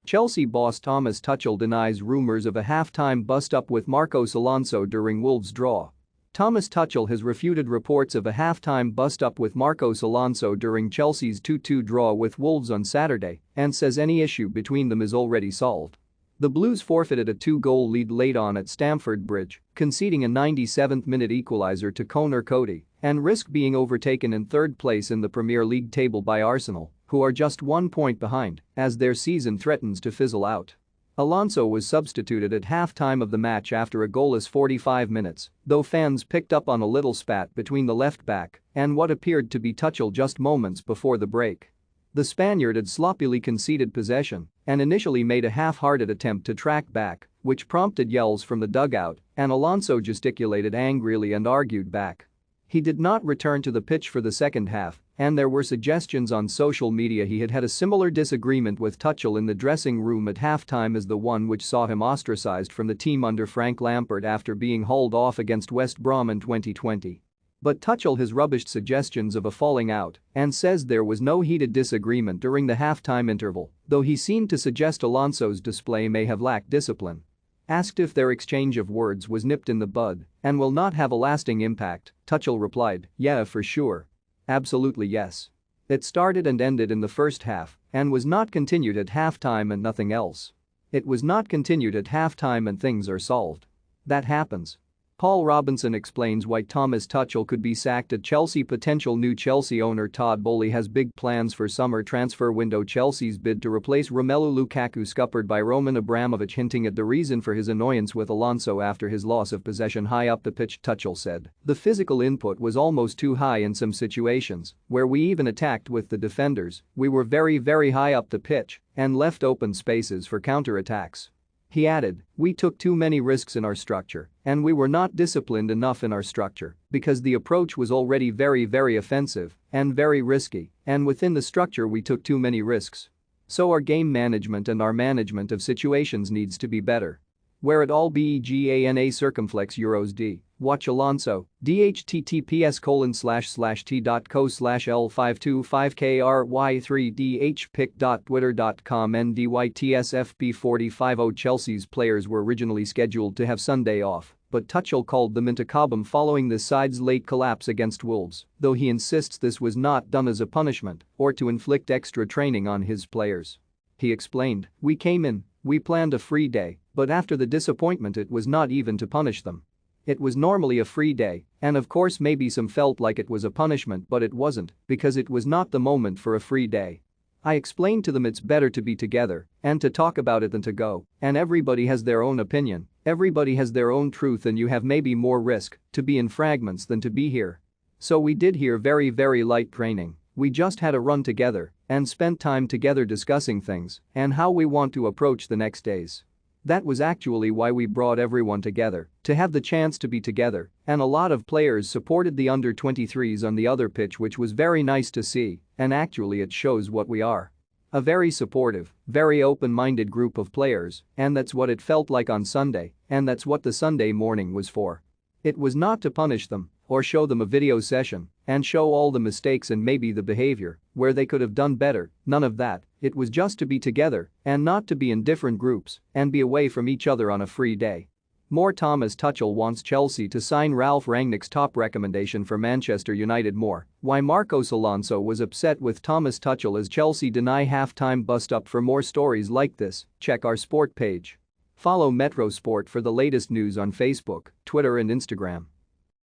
Chelsea boss Thomas Tuchel denies rumours of a half-time bust-up with Marcos Alonso during Wolves' draw. Thomas Tuchel has refuted reports of a half-time bust-up with Marcos Alonso during Chelsea's 2-2 draw with Wolves on Saturday and says any issue between them is already solved. The Blues forfeited a 2-goal lead late on at Stamford Bridge, conceding a 97th-minute equaliser to Conor Coady and risk being overtaken in third place in the Premier League table by Arsenal, who are just 1 point behind as their season threatens to fizzle out. Alonso was substituted at half-time of the match after a goalless 45 minutes, though fans picked up on a little spat between the left-back and what appeared to be Tuchel just moments before the break. The Spaniard had sloppily conceded possession and initially made a half-hearted attempt to track back, which prompted yells from the dugout, and Alonso gesticulated angrily and argued back. He did not return to the pitch for the second half, and there were suggestions on social media he had had a similar disagreement with Tuchel in the dressing room at halftime as the one which saw him ostracized from the team under Frank Lampard after being hauled off against West Brom in 2020. But Tuchel has rubbished suggestions of a falling out and says there was no heated disagreement during the halftime interval, though he seemed to suggest Alonso's display may have lacked discipline. Asked if their exchange of words was nipped in the bud and will not have a lasting impact, Tuchel replied, "Yeah, for sure. Absolutely yes. It started and ended in the first half and was not continued at halftime and nothing else. It was not continued at halftime and things are solved. That happens." Paul Robinson explains why Thomas Tuchel could be sacked at Chelsea. Potential new Chelsea owner Todd Boehly has big plans for summer transfer window. Chelsea's bid to replace Romelu Lukaku scuppered by Roman Abramovich, hinting at the reason for his annoyance with Alonso after his loss of possession high up the pitch. Tuchel said, "The physical input was almost too high in some situations where we even attacked with the defenders. We were very high up the pitch and left open spaces for counter-attacks." He added, "We took too many risks in our structure and we were not disciplined enough in our structure because the approach was already very offensive and very risky, and within the structure we took too many risks. So our game management and our management of situations needs to be better. Where it all begana circumflex euros d. Watch Alonso, dhttps://t.co/L525kry3dhpic.twitter.com ndytsfp450. Chelsea's players were originally scheduled to have Sunday off, but Tuchel called them into Cobham following the side's late collapse against Wolves, though he insists this was not done as a punishment or to inflict extra training on his players. He explained, "We came in, we planned a free day, but after the disappointment it was not even to punish them. It was normally a free day, and of course maybe some felt like it was a punishment, but it wasn't, because it was not the moment for a free day. I explained to them it's better to be together and to talk about it than to go, and everybody has their own opinion, everybody has their own truth, and you have maybe more risk to be in fragments than to be here. So we did here very light training. We just had a run together and spent time together discussing things and how we want to approach the next days. That was actually why we brought everyone together, to have the chance to be together, and a lot of players supported the under-23s on the other pitch, which was very nice to see, and actually it shows what we are. A very supportive, very open-minded group of players, and that's what it felt like on Sunday, and that's what the Sunday morning was for. It was not to punish them or show them a video session and show all the mistakes and maybe the behavior where they could have done better, none of that. It was just to be together and not to be in different groups and be away from each other on a free day." More. Thomas Tuchel wants Chelsea to sign Ralph Rangnick's top recommendation for Manchester United. More. Why Marcos Alonso was upset with Thomas Tuchel as Chelsea deny half-time bust-up. For more stories like this, check our sport page. Follow Metro Sport for the latest news on Facebook, Twitter and Instagram.